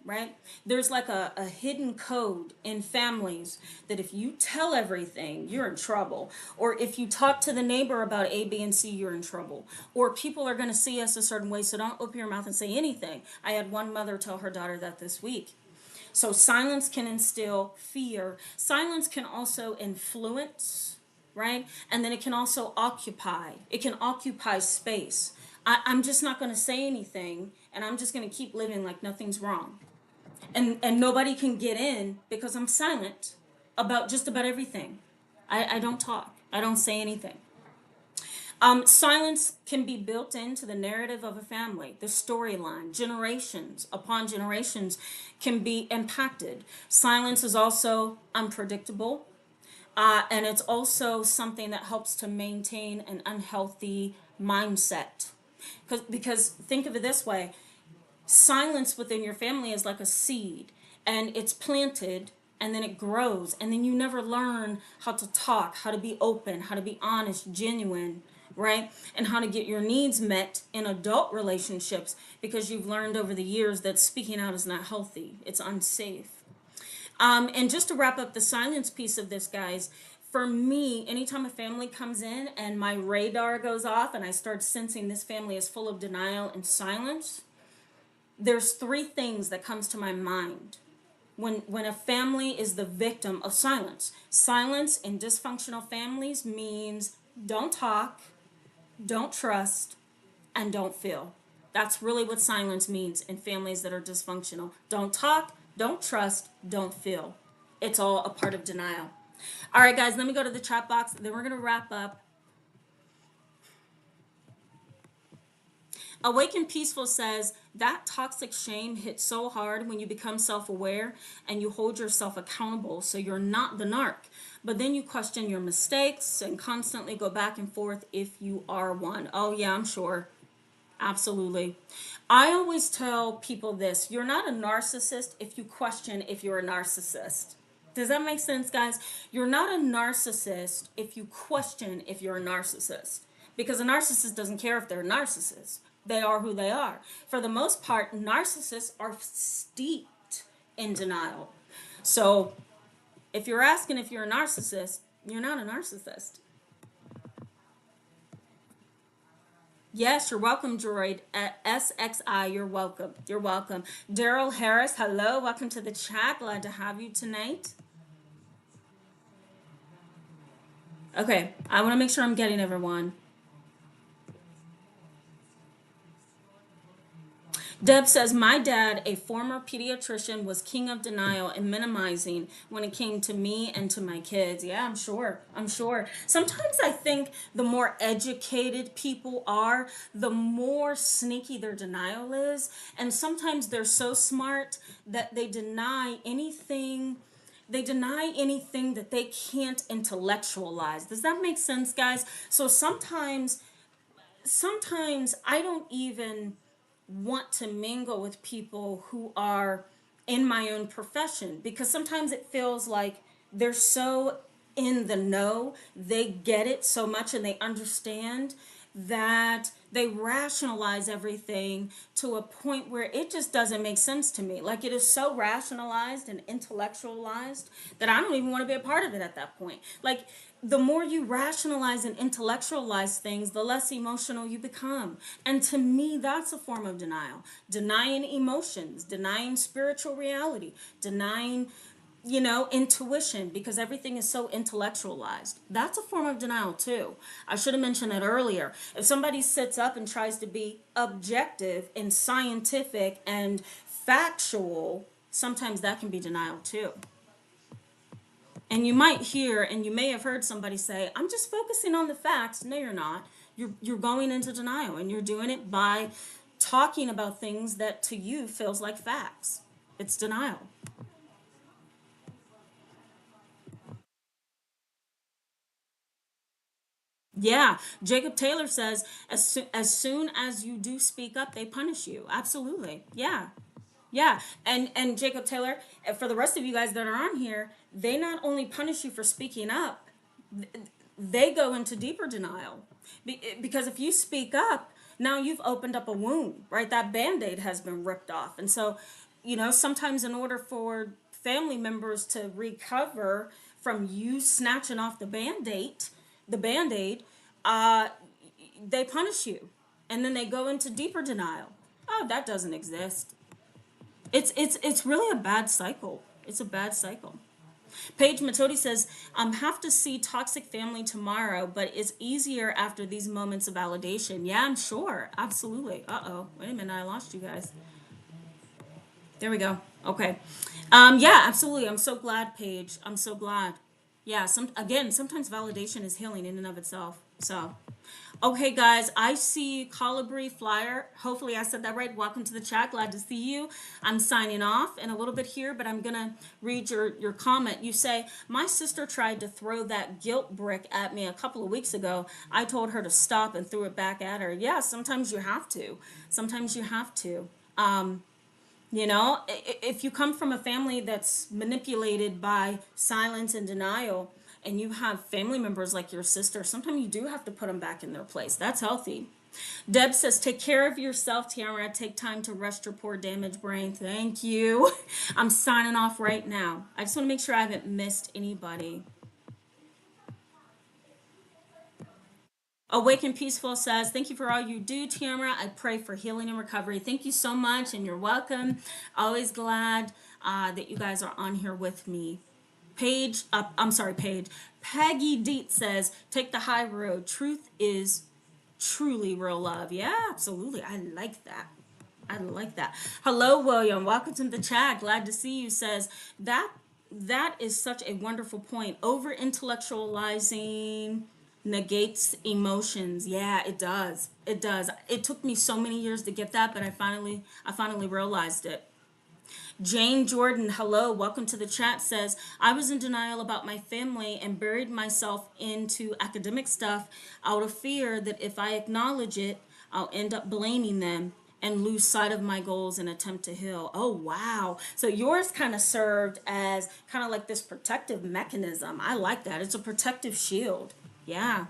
right? There's like a hidden code in families that if you tell everything, you're in trouble. Or if you talk to the neighbor about A, B, and C, you're in trouble. Or people are going to see us a certain way, so don't open your mouth and say anything. I had one mother tell her daughter that this week. So silence can instill fear. Silence can also influence, right? And then it can also occupy. It can occupy space. I'm just not going to say anything, and I'm just going to keep living like nothing's wrong. And nobody can get in because I'm silent about just about everything. I don't talk. I don't say anything. Silence can be built into the narrative of a family, the storyline. Generations upon generations can be impacted. Silence is also unpredictable, and it's also something that helps to maintain an unhealthy mindset. Because think of it this way, silence within your family is like a seed, and it's planted and then it grows, and then you never learn how to talk, how to be open, how to be honest, genuine, right? And how to get your needs met in adult relationships because you've learned over the years that speaking out is not healthy, it's unsafe. And just to wrap up the silence piece of this, guys, for me, anytime a family comes in and my radar goes off and I start sensing this family is full of denial and silence, there's three things that comes to my mind when a family is the victim of silence. Silence in dysfunctional families means don't talk, don't trust, and don't feel. That's really what silence means in families that are dysfunctional. Don't talk, don't trust, don't feel. It's all a part of denial. All right, guys, let me go to the chat box. Then we're going to wrap up. Awaken Peaceful says, that toxic shame hits so hard when you become self-aware and you hold yourself accountable so you're not the narc. But then you question your mistakes and constantly go back and forth if you are one. Oh, yeah, I'm sure. Absolutely. I always tell people this: you're not a narcissist if you question if you're a narcissist. Does that make sense, guys? You're not a narcissist if you question if you're a narcissist. Because a narcissist doesn't care if they're a narcissist, they are who they are. For the most part, narcissists are steeped in denial. So if you're asking if you're a narcissist, you're not a narcissist. Yes, you're welcome, Droid. At SXI, you're welcome. You're welcome. Daryl Harris, hello. Welcome to the chat. Glad to have you tonight. Okay, I want to make sure I'm getting everyone. Deb says, my dad, a former pediatrician, was king of denial and minimizing when it came to me and to my kids. Yeah, I'm sure. I'm sure. Sometimes I think the more educated people are, the more sneaky their denial is. And sometimes they're so smart that they deny anything that they can't intellectualize. Does that make sense, guys? So sometimes I don't even want to mingle with people who are in my own profession, because sometimes it feels like they're so in the know, they get it so much and they understand that they rationalize everything to a point where it just doesn't make sense to me. Like, it is so rationalized and intellectualized that I don't even want to be a part of it at that point. Like, the more you rationalize and intellectualize things, the less emotional you become. And to me, that's a form of denial. Denying emotions, denying spiritual reality, denying, intuition, because everything is so intellectualized. That's a form of denial too. I should have mentioned that earlier. If somebody sits up and tries to be objective and scientific and factual, sometimes that can be denial too. And you might hear, and you may have heard somebody say, I'm just focusing on the facts. No, you're not. You're going into denial, and you're doing it by talking about things that to you feels like facts. It's denial. Yeah, Jacob Taylor says, as soon as you do speak up, they punish you. Absolutely. Yeah. Yeah. And Jacob Taylor, and for the rest of you guys that are on here, they not only punish you for speaking up, they go into deeper denial. Because if you speak up, now you've opened up a wound, right? That band-aid has been ripped off. And so, sometimes in order for family members to recover from you snatching off the band-aid, uh, they punish you. And then they go into deeper denial. Oh, that doesn't exist. It's really a bad cycle. It's a bad cycle. Paige Matodi says, have to see Toxic Family tomorrow, but it's easier after these moments of validation. Yeah, I'm sure. Absolutely. Uh-oh. Wait a minute. I lost you guys. There we go. Okay. Yeah, absolutely. I'm so glad, Paige. I'm so glad. Yeah, sometimes validation is healing in and of itself. So, okay, guys, I see Colibri Flyer. Hopefully, I said that right. Welcome to the chat. Glad to see you. I'm signing off in a little bit here, but I'm going to read your comment. You say, my sister tried to throw that guilt brick at me a couple of weeks ago. I told her to stop and threw it back at her. Yeah, sometimes you have to. Sometimes you have to. If you come from a family that's manipulated by silence and denial, and you have family members like your sister, sometimes you do have to put them back in their place. That's healthy. Deb says, take care of yourself, Tiara. Take time to rest your poor damaged brain. Thank you. I'm signing off right now. I just want to make sure I haven't missed anybody. Awake and Peaceful says, thank you for all you do, Tiara. I pray for healing and recovery. Thank you so much, and you're welcome. Always glad that you guys are on here with me. Paige. Peggy Deet says, take the high road. Truth is truly real love. Yeah, absolutely. I like that. I like that. Hello, William. Welcome to the chat. Glad to see you. Says that is such a wonderful point. Over intellectualizing negates emotions. Yeah, it does. It does. It took me so many years to get that, but I finally realized it. Jane Jordan, hello, welcome to the chat, says, I was in denial about my family and buried myself into academic stuff out of fear that if I acknowledge it, I'll end up blaming them and lose sight of my goals and attempt to heal. Oh, wow. So yours kind of served as kind of like this protective mechanism. I like that. It's a protective shield. Yeah.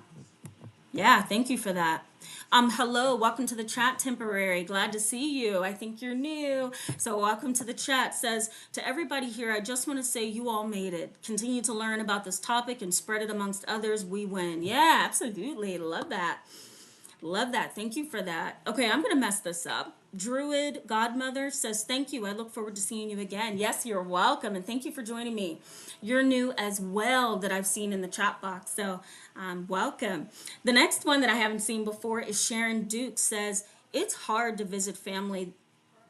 Yeah, thank you for that. Hello, welcome to the chat, Temporary. Glad to see you. I think you're new. So welcome to the chat. Says to everybody here, I just want to say you all made it. Continue to learn about this topic and spread it amongst others. We win. Yeah, absolutely. Love that. Love that. Thank you for that. Okay, I'm going to mess this up. Druid Godmother says, thank you. I look forward to seeing you again. Yes, you're welcome. And thank you for joining me. You're new as well that I've seen in the chat box. So welcome. The next one that I haven't seen before is Sharon Duke says, it's hard to visit family.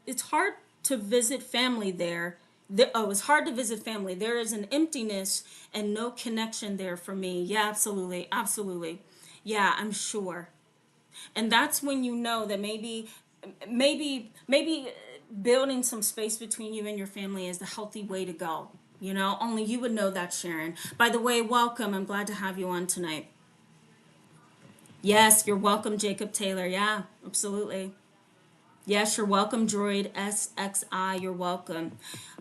It's hard to visit family there. It's hard to visit family. There is an emptiness and no connection there for me. Yeah, absolutely. Absolutely. Yeah, I'm sure. And that's when you know that maybe building some space between you and your family is the healthy way to go. You know, only you would know that, Sharon. By the way, welcome. I'm glad to have you on tonight. Yes, you're welcome, Jacob Taylor. Yeah, absolutely. Yes, you're welcome, Droid SXI. You're welcome.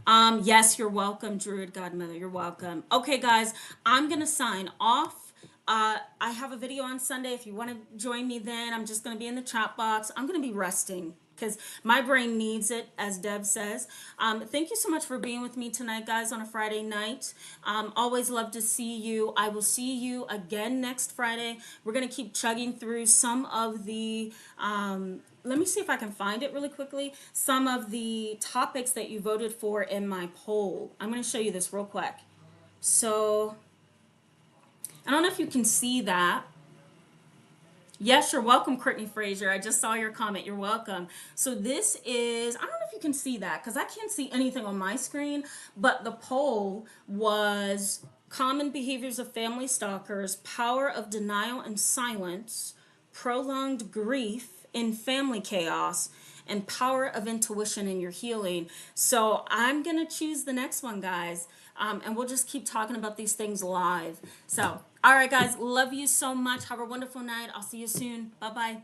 Yes, you're welcome, Druid Godmother. You're welcome. Okay, guys, I'm gonna sign off. I have a video on Sunday. If you want to join me, then I'm just gonna be in the chat box. I'm gonna be resting because my brain needs it, as Deb says. Thank you so much for being with me tonight, guys, on a Friday night. Always love to see you. I will see you again next Friday. We're gonna keep chugging through some of the. Let me see if I can find it really quickly. Some of the topics that you voted for in my poll. I'm going to show you this real quick. So, I don't know if you can see that. Yes, you're welcome, Courtney Fraser. I just saw your comment. You're welcome. So this is, I don't know if you can see that because I can't see anything on my screen, but the poll was common behaviors of family stalkers, power of denial and silence, prolonged grief in family chaos, and power of intuition in your healing. So I'm going to choose the next one, guys. And we'll just keep talking about these things live. So, all right, guys, love you so much. Have a wonderful night. I'll see you soon. Bye-bye.